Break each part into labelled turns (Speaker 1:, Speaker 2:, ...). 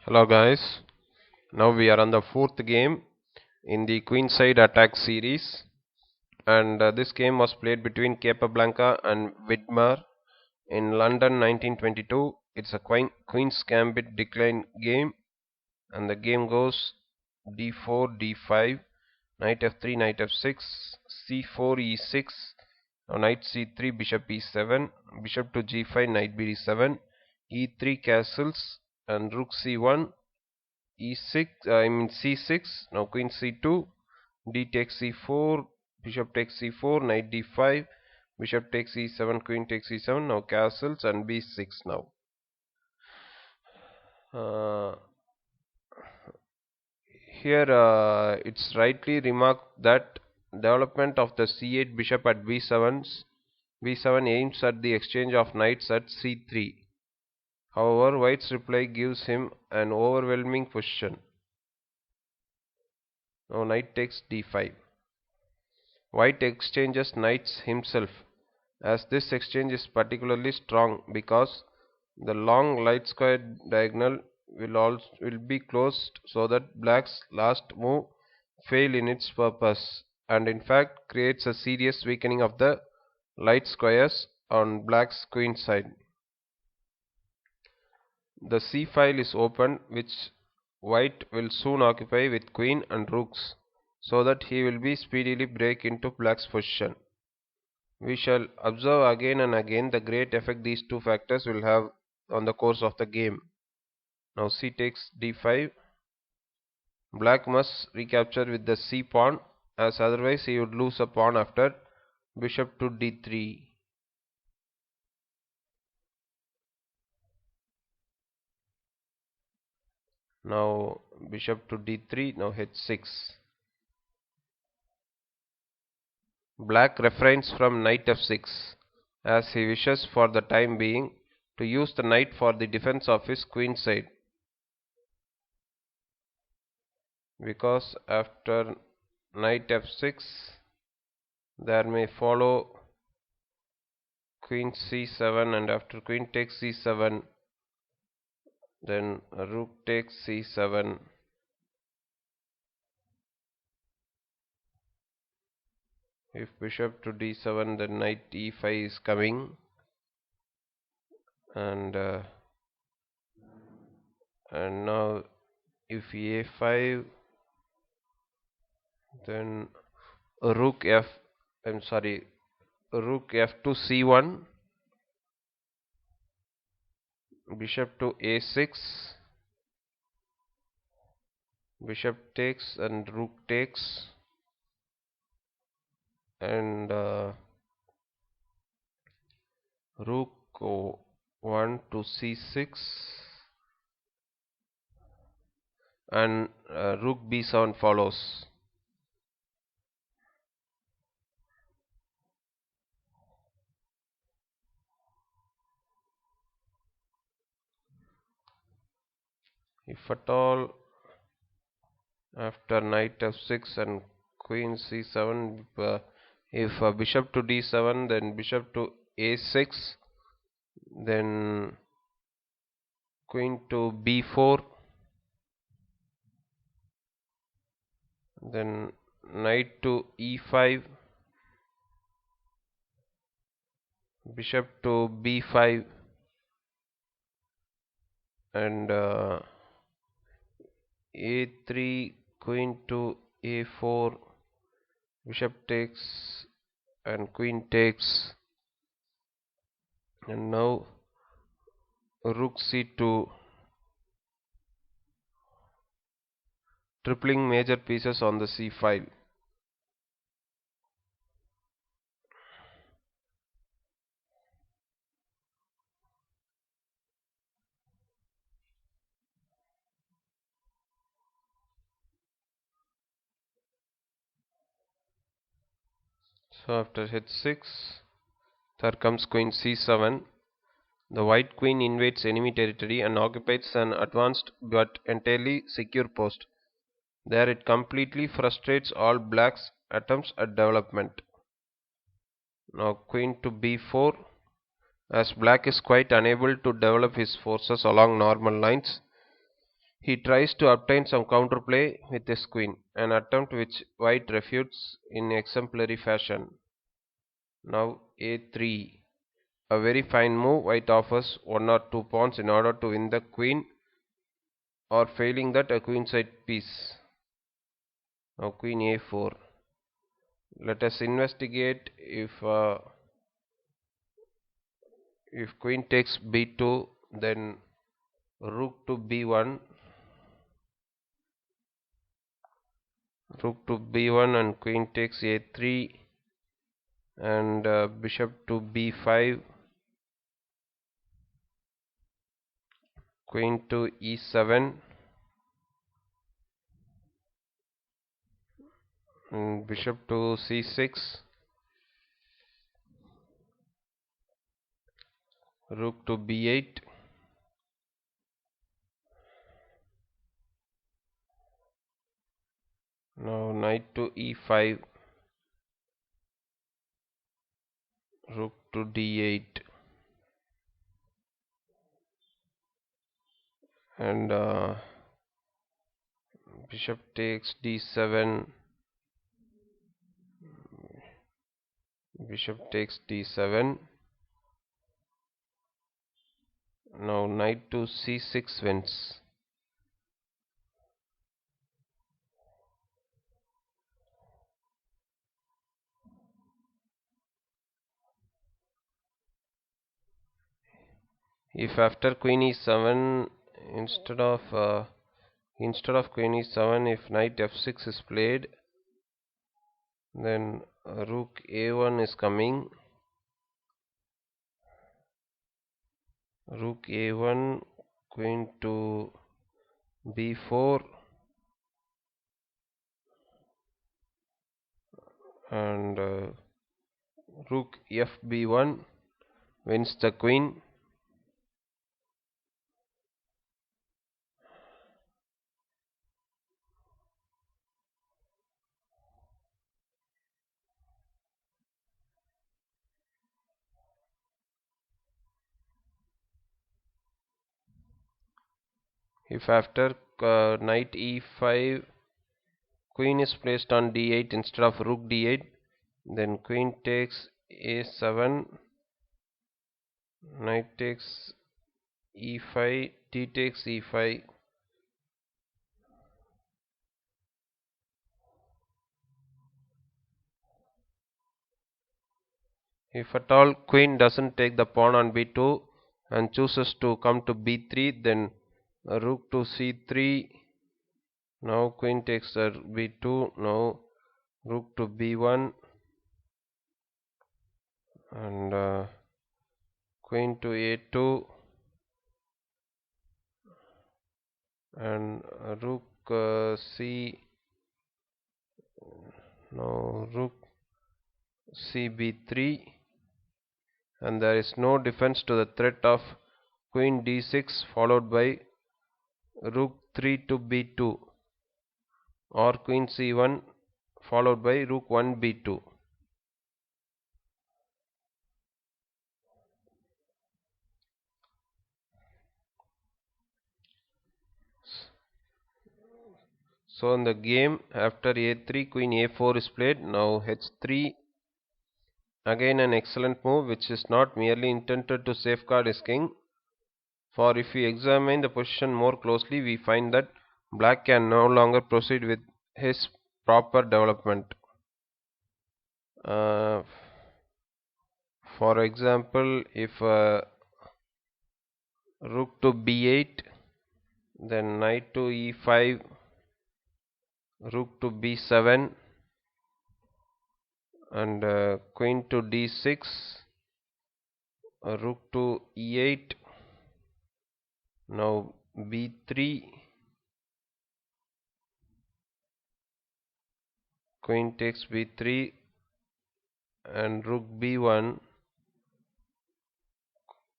Speaker 1: Hello guys, now we are on the fourth game in the Queenside attack series, and this game was played between Capablanca and Widmer in London 1922. It's a Queen's Gambit decline game, and the game goes d4, d5, knight f3, knight f6, c4, e6, now knight c3, bishop e7, bishop to g5, knight bd7, e3 castles, and rook c1, e6, c6, now queen c2, d takes c4, bishop takes c4, knight d5, bishop takes e7, queen takes e7, now castles, and b6 now. Uh, Here it's rightly remarked that development of the c8 bishop at b7 aims at the exchange of knights at c3. However, white's reply gives him an overwhelming position. Now knight takes d5. White exchanges knights himself, as this exchange is particularly strong because the long light square diagonal will be closed so that black's last move fail in its purpose, and in fact creates a serious weakening of the light squares on black's queen side. The c file is opened, which white will soon occupy with queen and rooks, so that he will be speedily break into black's position. We shall observe again and again the great effect these two factors will have on the course of the game. Now c takes d5. Black must recapture with the c pawn, as otherwise he would lose a pawn after bishop to d3. Now bishop to d3, now h6. Black refrains from knight f6, as he wishes for the time being to use the knight for the defense of his queen side, because after knight f6 there may follow queen c7, and after queen takes c7 then rook takes c7. If bishop to d7, then knight e5 is coming, and now if a5, then rook f I'm sorry rook f2 c1, bishop to a6, bishop takes and rook takes, and rook 1 to c6, and rook b7 follows. If at all after knight f6 and queen c7, if bishop to d7, then bishop to a6, then queen to b4, then knight to e5, bishop to b5, and a3, queen to a4, bishop takes and queen takes, and now rook c2, tripling major pieces on the c file. So after h6 there comes queen c7. The white queen invades enemy territory and occupies an advanced but entirely secure post. There it completely frustrates all black's attempts at development. Now queen to b4, as black is quite unable to develop his forces along normal lines. He tries to obtain some counterplay with his queen, an attempt which white refutes in exemplary fashion. Now a3, a very fine move. White offers 1 or 2 pawns in order to win the queen, or failing that, a queenside piece. Now queen a4. Let us investigate if queen takes b2, then rook to b1, and queen takes a3, and bishop to b5, queen to e7, and bishop to c6, rook to b8, now knight to e5, rook to d8, and bishop takes d7, bishop takes d7, now knight to c6 wins. If after queen e7, instead of queen e7, if knight f6 is played, then rook a1 is coming. Rook a1, queen to b4, and rook fb1 wins the queen. If after knight e5, queen is placed on d8 instead of rook d8, then queen takes a7, knight takes e5, t takes e5. If at all queen doesn't take the pawn on b2 and chooses to come to b3, then rook to c3. Now queen takes b2. Now rook to b1, and queen to a2, and rook c. Now rook cb3, and there is no defense to the threat of queen d6 followed by rook 3 to b2, or queen c1 followed by rook 1 b2. So in the game, after a3, queen a4 is played. Now h3, again an excellent move which is not merely intended to safeguard his king, for if we examine the position more closely, we find that black can no longer proceed with his proper development. For example, if rook to b8, then knight to e5, rook to b7, and queen to d6, rook to e8, now b3, queen takes b3, and rook b1,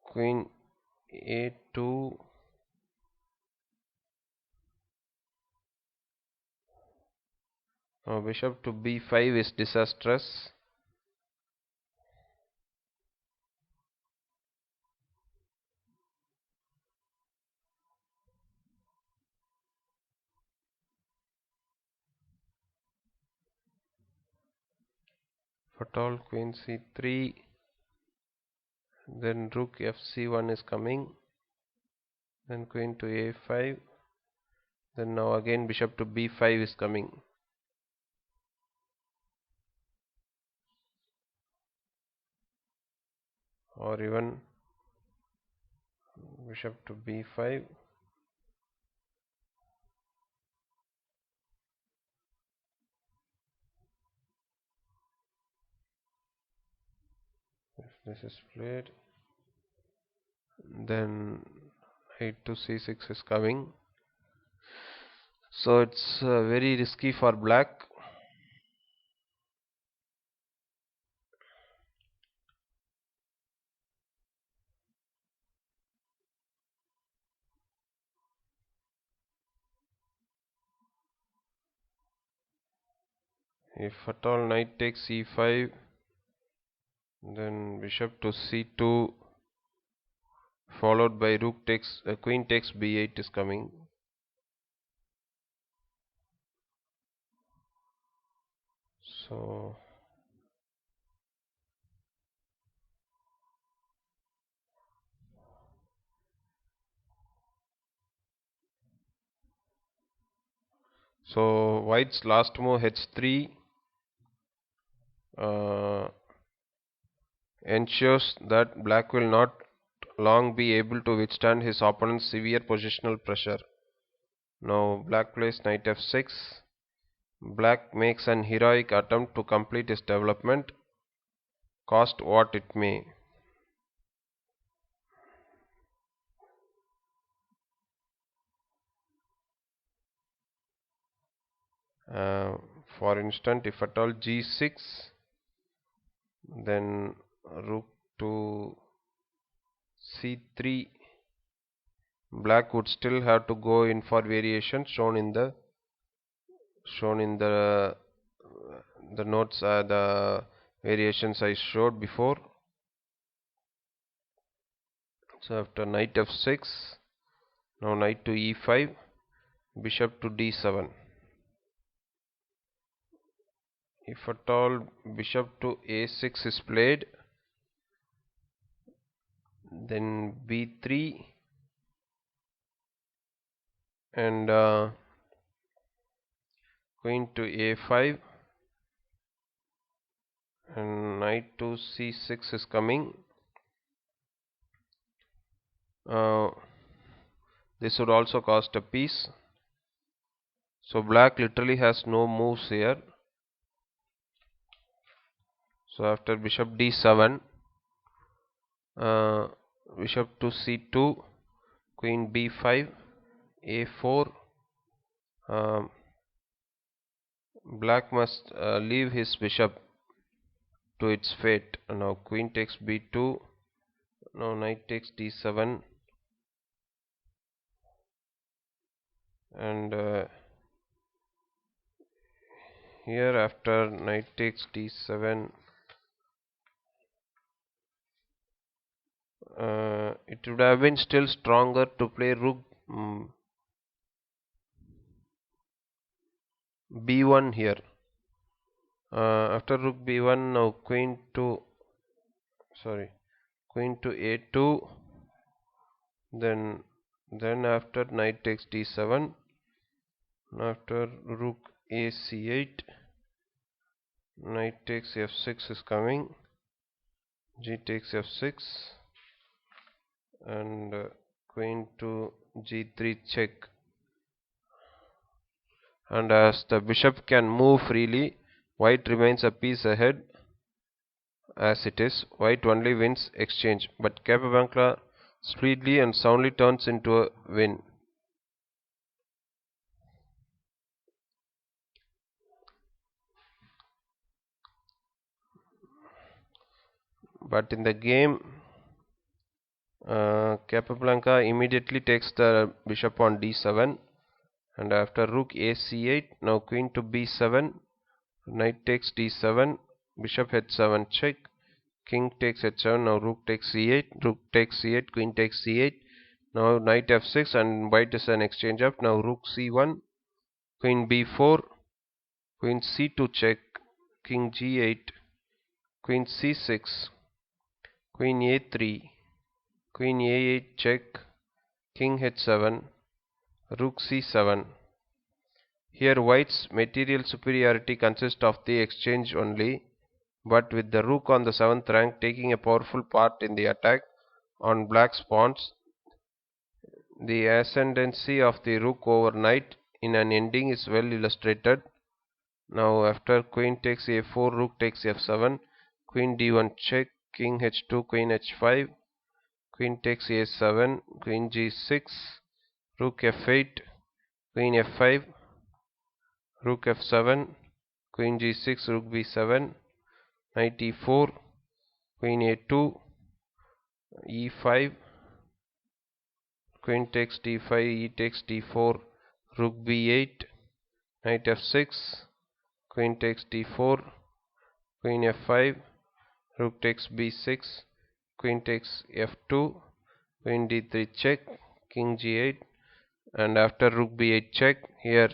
Speaker 1: queen a2, now bishop to b5 is disastrous. at all queen c3, then rook fc1 is coming, then queen to a5, then now again bishop to b5 is coming. Or even bishop to b5. If this is played, then knight to c6 is coming. So it's very risky for black. If at all knight takes e5, then bishop to c2, followed by rook takes queen takes b8 is coming. So white's last move h3 ensures that black will not long be able to withstand his opponent's severe positional pressure. Now black plays knight f6. Black makes an heroic attempt to complete his development, cost what it may. For instance, if at all g6, then rook to c3, black would still have to go in for variations shown in the notes, the variations I showed before. So after knight f6, now knight to e5, bishop to d7. If at all bishop to a6 is played, then b3 and queen to a5 and knight to c6 is coming. This would also cost a piece. So black literally has no moves here. So after bishop d7, bishop to c2, queen b5, a4. Black must leave his bishop to its fate. Now queen takes b2. Now knight takes d7, and here after knight takes d7, it would have been still stronger to play rook b1 here. After rook b1, now queen to a2, then after knight takes d7, after rook a c8, knight takes f6 is coming, g takes f6, and queen to g3 check. And as the bishop can move freely, white remains a piece ahead. As it is, white only wins exchange, but Capablanca speedily and soundly turns into a win. But in the game, Capablanca immediately takes the bishop on d7, and after rook a c8, now queen to b7, knight takes d7, bishop h7 check, king takes h7, now rook takes c8, queen takes c8, now knight f6, and white is an exchange up, now rook c1, queen b4, queen c2 check, king g8, queen c6, queen a3, queen a8 check, king h7, rook c7. Here white's material superiority consists of the exchange only, but with the rook on the 7th rank taking a powerful part in the attack on black's pawns, the ascendancy of the rook over knight in an ending is well illustrated. Now after queen takes a4, rook takes f7, queen d1 check, king h2, queen h5, queen takes a7, queen g6, rook f8, queen f5, rook f7, queen g6, rook b7, knight e4, queen a2, e5, queen takes d5, e takes d4, rook b8, knight f6, queen takes d4, queen f5, rook takes b6, queen takes f2, queen d3 check, king g8, and after rook b8 check, here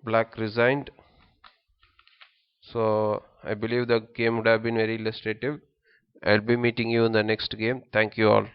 Speaker 1: black resigned. So I believe the game would have been very illustrative. I'll be meeting you in the next game. Thank you all.